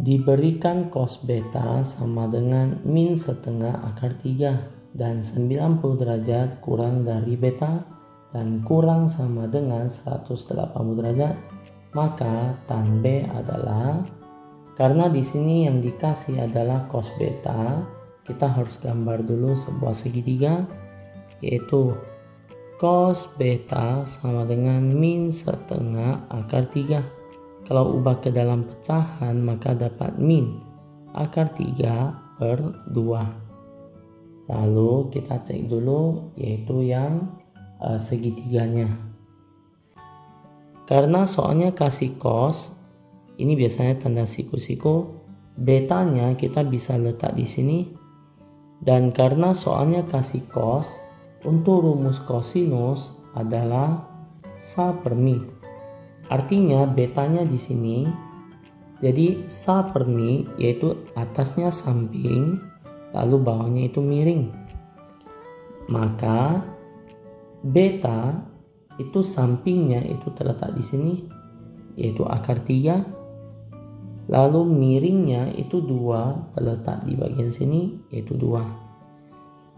Diberikan cos beta sama dengan min setengah akar 3 dan 90 derajat kurang dari beta dan kurang sama dengan 180 derajat, maka tan B adalah, karena di sini yang dikasih adalah cos beta, kita harus gambar dulu sebuah segitiga, yaitu cos beta sama dengan min setengah akar 3. Kalau ubah ke dalam pecahan maka dapat min akar 3 per 2. Lalu kita cek dulu yaitu yang segitiganya. Karena soalnya kasih cos, ini biasanya tanda siku-siku, betanya kita bisa letak di sini. Dan karena soalnya kasih cos, untuk rumus kosinus adalah sa per mi. Artinya betanya di sini, jadi sa per mi yaitu atasnya samping, lalu bawahnya itu miring. Maka beta itu sampingnya itu terletak di sini, yaitu akar 3. Lalu miringnya itu 2 terletak di bagian sini, yaitu 2.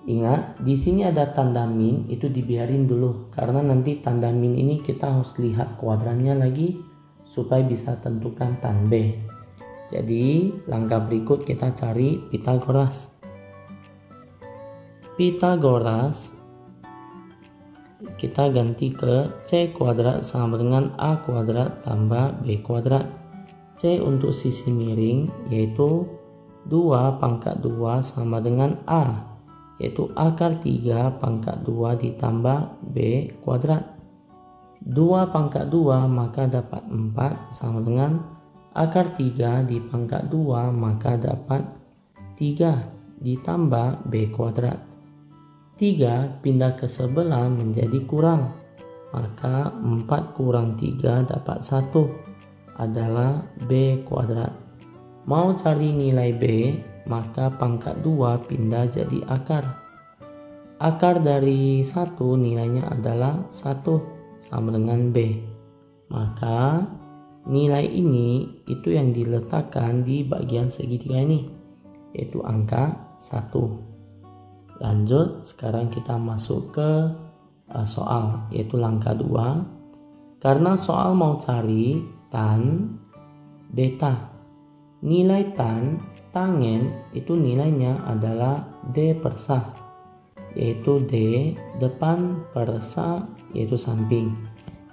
Ingat, di sini ada tanda min, itu dibiarin dulu karena nanti tanda min ini kita harus lihat kuadrannya lagi supaya bisa tentukan tan B. Jadi langkah berikut kita cari Pitagoras. Pitagoras kita ganti ke C kuadrat sama dengan A kuadrat tambah B kuadrat. C untuk sisi miring yaitu 2 pangkat 2 sama dengan A, yaitu akar 3 pangkat 2 ditambah B kuadrat. 2 pangkat 2 maka dapat 4 sama dengan akar 3 di pangkat 2 maka dapat 3 ditambah B kuadrat. 3 pindah ke sebelah menjadi kurang, maka 4 kurang 3 dapat 1 adalah B kuadrat. Mau cari nilai B, maka pangkat 2 pindah jadi akar. Akar dari 1 nilainya adalah 1 sama dengan B. Maka nilai ini itu yang diletakkan di bagian segitiga ini, yaitu angka 1. Lanjut, sekarang kita masuk ke soal, yaitu langkah 2. Karena soal mau cari tan beta. Nilai tan tangen itu nilainya adalah D per sa, yaitu D depan per sa yaitu samping.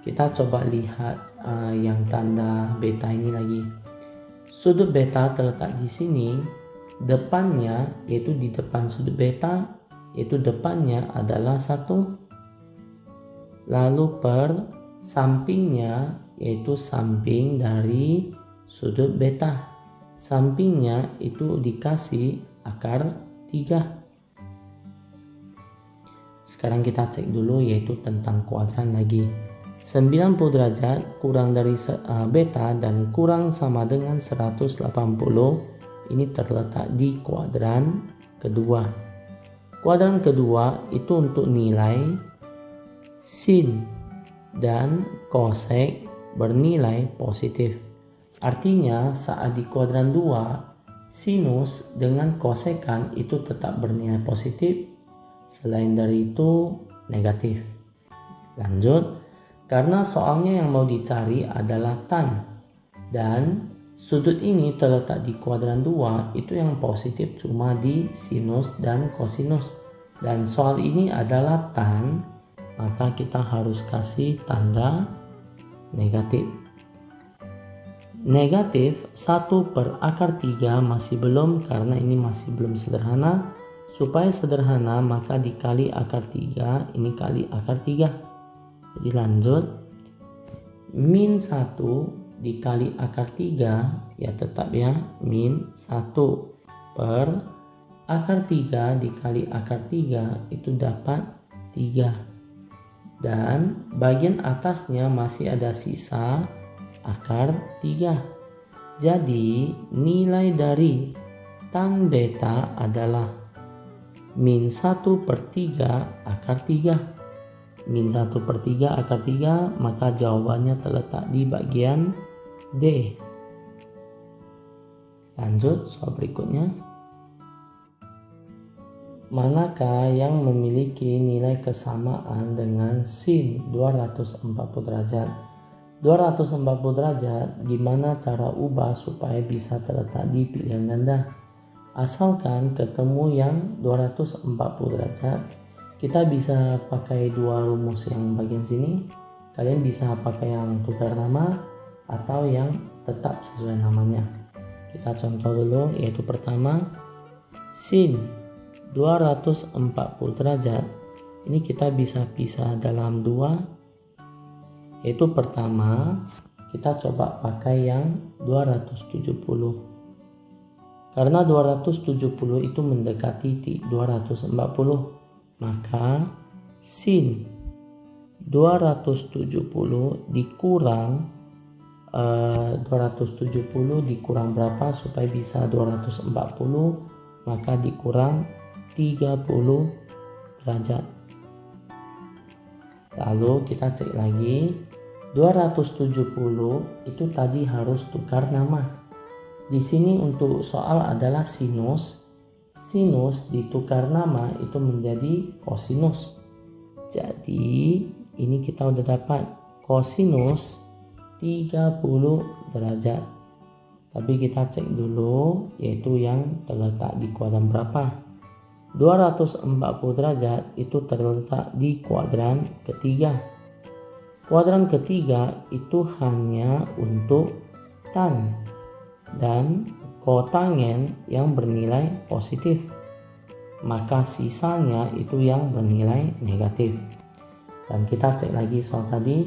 Kita coba lihat yang tanda beta ini lagi. Sudut beta terletak di sini, depannya yaitu di depan sudut beta, yaitu depannya adalah 1, lalu per sampingnya yaitu samping dari sudut beta. Sampingnya itu dikasih akar 3. Sekarang kita cek dulu yaitu tentang kuadran lagi. 90 derajat kurang dari beta dan kurang sama dengan 180 ini terletak di kuadran kedua. Kuadran kedua itu untuk nilai sin dan kosek bernilai positif. Artinya saat di kuadran 2, sinus dengan kosekan itu tetap bernilai positif, selain dari itu negatif. Lanjut, karena soalnya yang mau dicari adalah tan dan sudut ini terletak di kuadran 2, itu yang positif cuma di sinus dan kosinus, dan soal ini adalah tan, maka kita harus kasih tanda negatif. Negatif 1 per akar 3 masih belum, karena ini masih belum sederhana. Supaya sederhana maka dikali akar 3, ini kali akar 3. Jadi lanjut, min 1 dikali akar 3 ya tetap ya min 1 per akar 3 dikali akar 3 itu dapat 3. Dan bagian atasnya masih ada sisa akar 3. Jadi nilai dari tan beta adalah min 1/3 akar 3. Min 1/3 akar 3, maka jawabannya terletak di bagian D. Lanjut soal berikutnya. Manakah yang memiliki nilai kesamaan dengan sin 240 derajat? 240 derajat gimana cara ubah supaya bisa terletak di pilihan ganda? Asalkan ketemu yang 240 derajat, kita bisa pakai dua rumus yang bagian sini. Kalian bisa pakai yang tukar nama atau yang tetap sesuai namanya. Kita contoh dulu, yaitu pertama sin 240 derajat. Ini kita bisa pisah dalam dua, yaitu pertama kita coba pakai yang 270. Karena 270 itu mendekati 240, maka sin 270 dikurang 270 dikurang berapa supaya bisa 240, maka dikurang 30 derajat. Lalu kita cek lagi, 270 itu tadi harus tukar nama. Di sini untuk soal adalah sinus. Sinus ditukar nama itu menjadi kosinus. Jadi ini kita udah dapat kosinus 30 derajat. Tapi kita cek dulu, yaitu yang terletak di kuadran berapa. 240 derajat itu terletak di kuadran ketiga. Kuadran ketiga itu hanya untuk tan dan kotangen yang bernilai positif, maka sisanya itu yang bernilai negatif. Dan kita cek lagi soal tadi,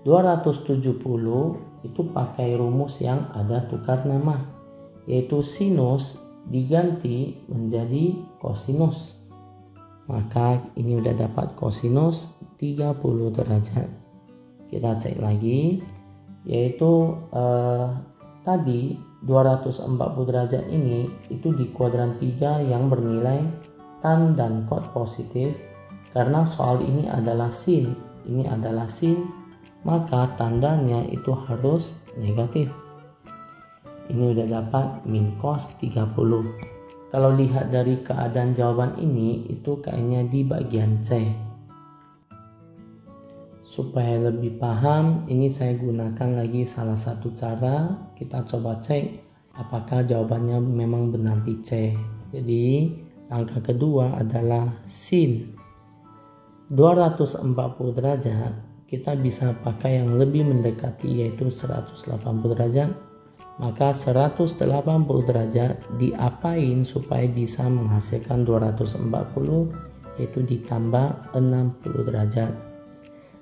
270 itu pakai rumus yang ada tukar nama, yaitu sinus diganti menjadi kosinus. Maka ini udah dapat kosinus 30 derajat. Kita cek lagi, yaitu tadi 240 derajat ini itu di kuadran 3 yang bernilai tan dan kot positif. Karena soal ini adalah sin, maka tandanya itu harus negatif. Ini udah dapat min cos 30. Kalau lihat dari keadaan jawaban ini, itu kayaknya di bagian C. Supaya lebih paham, ini saya gunakan lagi salah satu cara. Kita coba cek apakah jawabannya memang benar di C. Jadi langkah kedua adalah sin 240 derajat. Kita bisa pakai yang lebih mendekati, yaitu 180 derajat. Maka 180 derajat diapain supaya bisa menghasilkan 240, yaitu ditambah 60 derajat.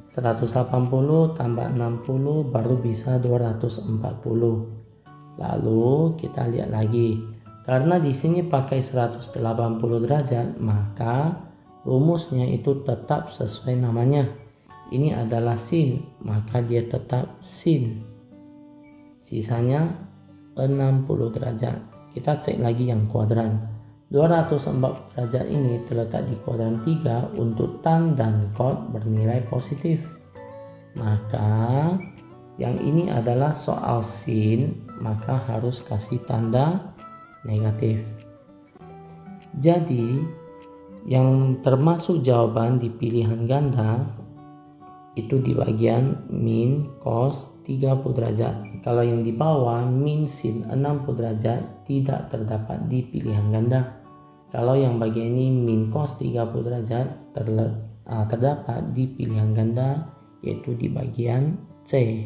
180 tambah 60 baru bisa 240. Lalu kita lihat lagi, karena di sini pakai 180 derajat, maka rumusnya itu tetap sesuai namanya. Ini adalah sin, maka dia tetap sin. Sisanya 60 derajat. Kita cek lagi yang kuadran. 240 derajat ini terletak di kuadran 3 untuk tan dan kot bernilai positif. Maka yang ini adalah soal sin, maka harus kasih tanda negatif. Jadi yang termasuk jawaban di pilihan ganda itu di bagian min cos 30 derajat. Kalau yang di bawah min sin 60 derajat tidak terdapat di pilihan ganda. Kalau yang bagian ini min cos 30 derajat terdapat di pilihan ganda, yaitu di bagian C.